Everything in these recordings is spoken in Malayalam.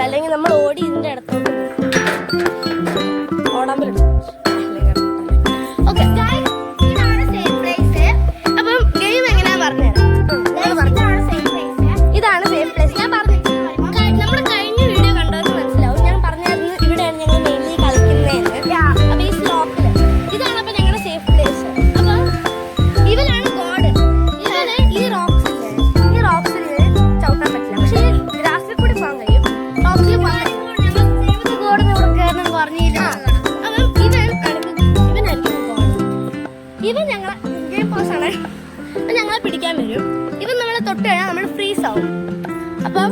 അല്ലെങ്കിൽ നമ്മൾ ഓടി ഇതിന്റെ അടുത്തോട്ട് ഓടാൻ പറ്റും. ഓക്കെ അപ്പം ഗെയിം എങ്ങനെയാ പറഞ്ഞുതരാം. ഇതാണ് സേഫ് പ്ലേസ്. ഞാൻ പറഞ്ഞു നമ്മുടെ കഴിഞ്ഞ വീഡിയോ കണ്ടവർക്ക് മനസ്സിലാവും. ഞാൻ പറഞ്ഞായിരുന്നു ഇവിടെയാണ് ഞങ്ങൾ മെയിൻലി കളിക്കുന്നതെന്ന്. അപ്പൊ ഈ സ്ലോപ്പില് ഇതാണ് അപ്പൊ ഞങ്ങളുടെ സേഫ് പ്ലേസ്. അപ്പൊ ഇവരാണ് ഗോഡ്. ഇവര് ഈ റോക്സിൽ ചവിട്ടാൻ പറ്റില്ല. പക്ഷെ ഈ ഗ്രാസിൽ കൂടി പോകാൻ കഴിയും. റോക്സിൽ പോകാൻ ഗോഡ് പറഞ്ഞില്ല. അപ്പം ഇവനായിരിക്കും ഗോഡ്. ഇവൻ ഞങ്ങളെ ഗെയിം പോസ് ആണ്. ഞങ്ങളെ പിടിക്കാൻ വരും. ഇവൻ നമ്മളെ തൊട്ട് കഴിഞ്ഞാൽ നമ്മൾ ഫ്രീസ് ആവും. അപ്പം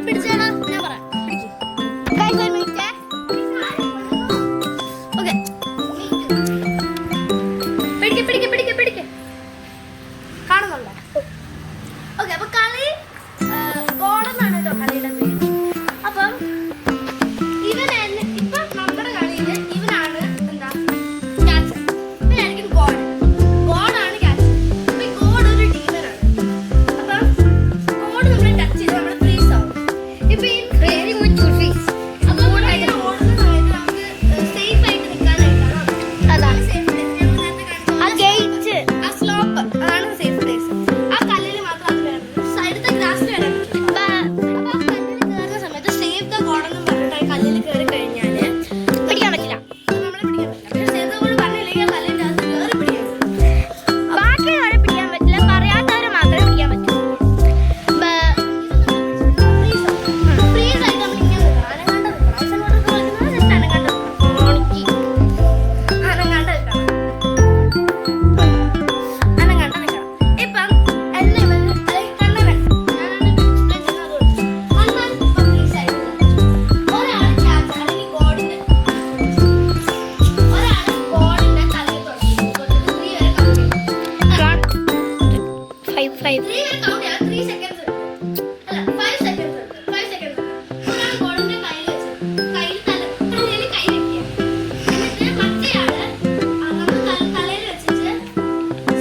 പിടിച്ചാലോ ഞാൻ പറയാം. ഓക്കെ പിടിക്ക കാണുന്നുണ്ടോ? ഓക്കെ അപ്പൊ കളി ഗോളെന്നാണ് കേട്ടോ കളിയുടെ പേര്. അപ്പം ഇവൻ ഇപ്പൊ നമ്മുടെ കളിയിൽ ഇവനാണ് എന്താ ക്യാച്ചർ. ഇവനായിരിക്കും ഗോഡ്. ഗോഡാണ് ക്യാച്ചർ. അപ്പൊ ഈ ഗോഡ് ഒരു ഡീമനാണ്. അപ്പം ഗോഡ് നമ്മളെ ടച്ച് ചെയ്ത് നമ്മൾ ഫ്രീസ് ആവും. ഇപ്പൊ ഈ വെരി മച്ച് ഫ്രീസ്. അപ്പൊ ഓടുന്ന സമയത്ത് നമുക്ക് സേഫ് ആയിട്ട് നിൽക്കാനായിട്ടാണ് അതാണ് സേഫ് പ്ലേസ്. ആ ഗേറ്റ് ആ സ്ലോപ്പ് അതാണ് സേഫ് പ്ലേസ്. ആ കല്ലിൽ മാത്രം അത് വേണം. സൈഡത്തെ ഗ്രാസിൽ വേണം. അപ്പൊ ആ കല്ലിൽ കയറുന്ന സമയത്ത് സേവ് ദ ഗോഡ് എന്ന് പറഞ്ഞിട്ട് ആ കല്ലിൽ കയറി കഴിഞ്ഞാല് പിടിക്കാൻ പറ്റില്ല. നമ്മളെ പിടിക്കാൻ പറ്റില്ല. പക്ഷെ സേവ് ദ ഗോഡ് പറഞ്ഞില്ലെങ്കിൽ കല്ലിന്റെ അകത്ത് കയറി പിടിക്കാൻ പറ്റും. ബാക്കിയുള്ളവരെ പിടിക്കാൻ പറ്റില്ല. പറയാത്തവരെ മാത്രമേ പിടിക്കാൻ പറ്റൂ. ഫ്രീസ് ആയിട്ട് നമ്മൾ ഇങ്ങനെ നിൽക്കണം. അനങ്ങാണ്ട് നിൽക്കണം. ഐസ് വാട്ടർ കളിക്കുന്നത് ജസ്റ്റ് അനങ്ങാണ്ട് നിൽക്കണം. ഓണിക്ക് അനങ്ങാണ്ട് നിൽക്കണം. അനങ്ങാണ്ട് നിൽക്കണം. ഇപ്പം എല്ലാം കണ്ണനെ ഞാനാണ് എക്സ്പ്ലെയിൻ ചെയ്യുന്നത്. കണ്ണൻ ഇപ്പം ഫ്രീസ് ആയിട്ട് നിൽക്കും. ഒരാൾ ക്യാച്ചർ അല്ലെങ്കിൽ ഗോഡിന്റെ തലയിൽ തൊട്ടിട്ട് 3 വരെ കൗണ്ട് ചെയ്യും. 3 വരെ കൗണ്ട് ചെയ്യാം. 3 സെക്കൻഡ്സ് അല്ല 5 സെക്കൻഡ്സ് 5 സെക്കൻഡ്സ് ഒരാൾ ഗോഡിന്റെ കയ്യിൽ വെച്ച് കയ്യിൽ തലയിൽ കൈ വെക്കുക. എന്നിട്ട് മറ്റേയാള് നമ്മൾ തലയിൽ വെച്ചിട്ട്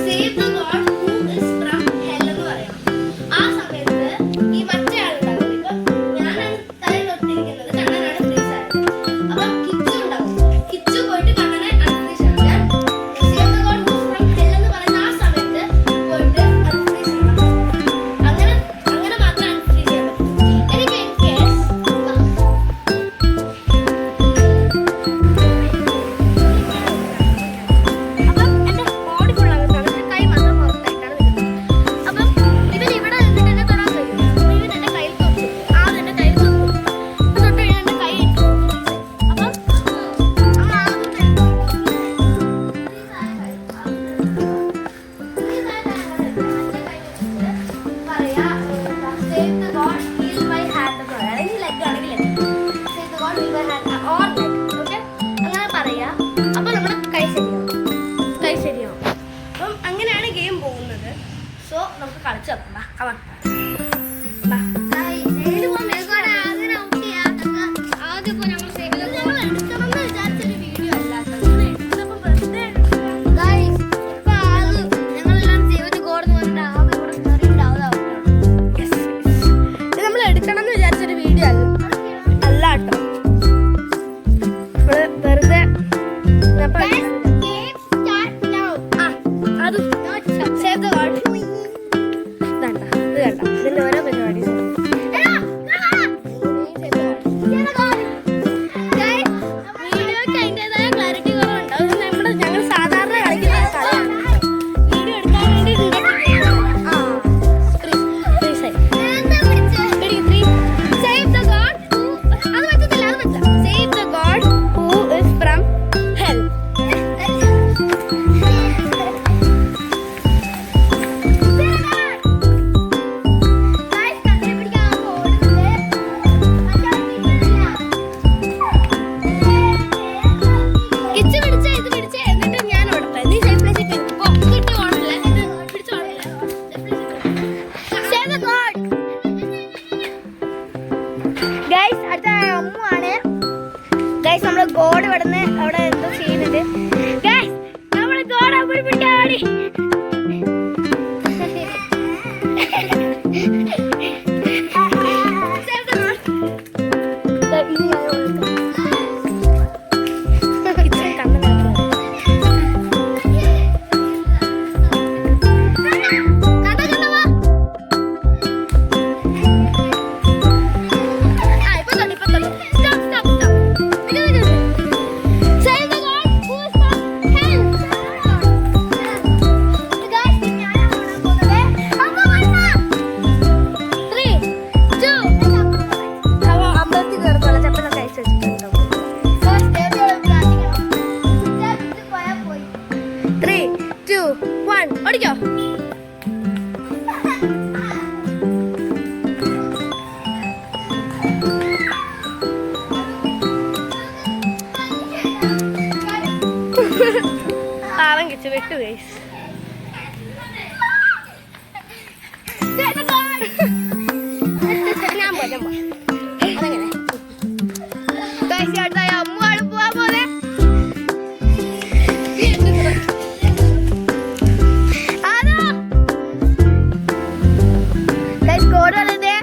save the God who is from hell എന്ന് പറയണം. ആ സമയത്ത് ഈ മറ്റേയാളുണ്ടാവും. ഇപ്പൊ ഞാനാണ് തലയിൽ തൊട്ടിരിക്കുന്നത്. കണ്ണനാണ് ഫ്രീസ് ആയത്. അപ്പം കിച്ചു ഉണ്ടാവും. കിച്ചു പോയിട്ട് കണ്ണനെ അൺഫ്രീസ് ആക്കാൻ save the God who from hell എന്ന് പറയുന്ന ആ സമയത്ത് പോയിട്ട് അൺഫ്രീസ് ചെയ്യണം. അങ്ങനെ മാത്രമേ അൺഫ്രീസ് ചെയ്യാൻ പറ്റൂ. എനിക്ക് ഇൻ കേസ് അപ്പം എന്റെ ബോഡി ഫുൾ അകത്താണ്. എന്റെ കൈ മാത്രം പുറത്തായിട്ടാണ് നിൽക്കുന്നത്. അപ്പം ഇവൻ ഇവിടെ നിന്നിട്ട് എന്നെ തൊടാൻ കഴിയും. അപ്പൊ ഇവൻ എന്റെ കയ്യിൽ തൊട്ടു. ആദ്യം എന്റെ കയ്യിൽ തൊട്ടു. അപ്പൊ തൊട്ട് കഴിഞ്ഞാൽ എന്റെ കൈ അപ്പം നമ്മൾ ആദ്യം പറയാ save the God heal my hand എന്ന് പറയാം. അല്ലെങ്കിൽ ലെഗ് ആണെങ്കിൽ save the God heal my hand or leg. Okay അങ്ങനെ പറയാ. അപ്പൊ നമ്മുടെ കൈ ശരിയാവും. അപ്പം അങ്ങനെയാണ് ഗെയിം പോകുന്നത്. സോ നമുക്ക് കളിച്ചു നോക്കാം. കമാ വീഡിയോക്ക് അതിൻ്റെതായ ക്ലാരിറ്റി കുറവുണ്ടാവും. പാവം കിച്ചു വിട്ടു ഗൈസ്. ഞാൻ അതങ്ങനെ ചേട്ടാ അമ്മാണ് പോവാൻ പോലെ. കോഡ് വന്നതേ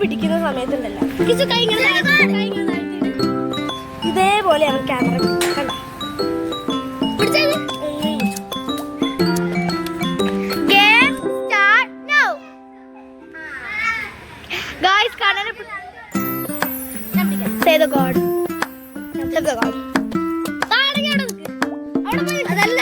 പിടിക്കുന്ന സമയത്തുണ്ടല്ലോ ഇതേപോലെയാണ് ക്യാമറ അതല്ല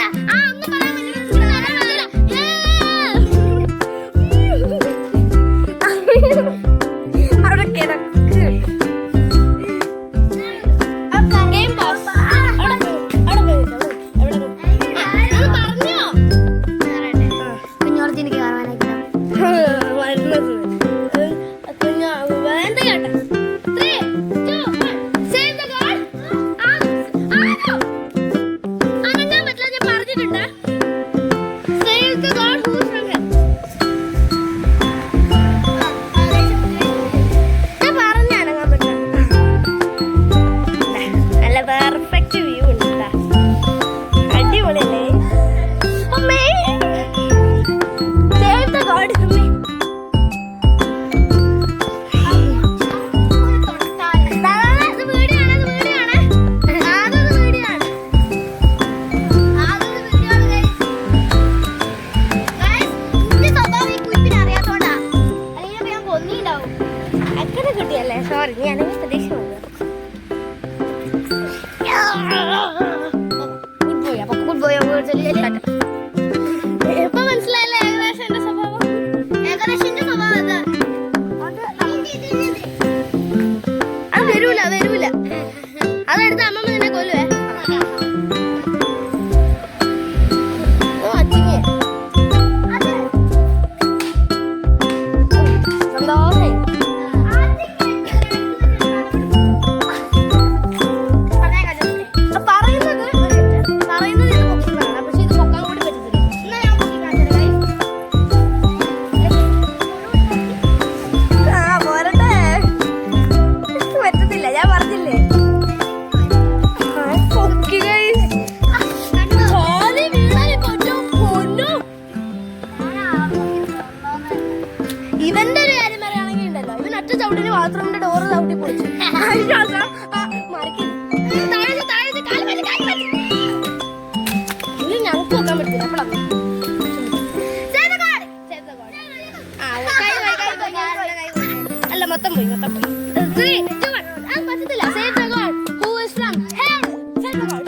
പോയി മൊത്തം പോയി 3, 2, 1 ആ പറ്റത്തില്ല save the goal who is from hell save the goal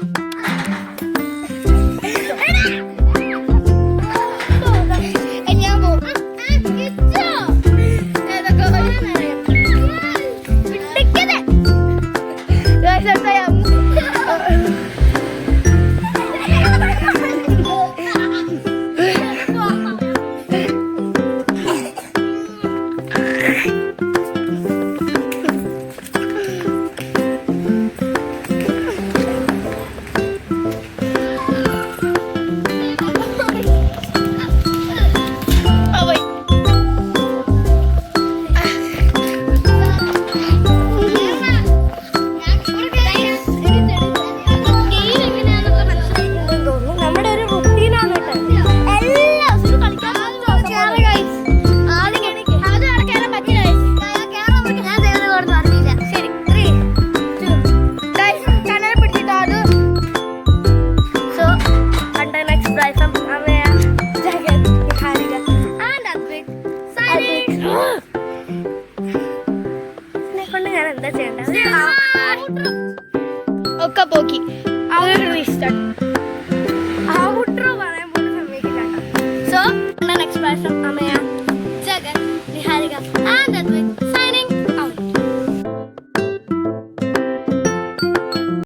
ഞാൻ പോകും ഒക്കെ പോക്കി റീസ്റ്റാർട്ട്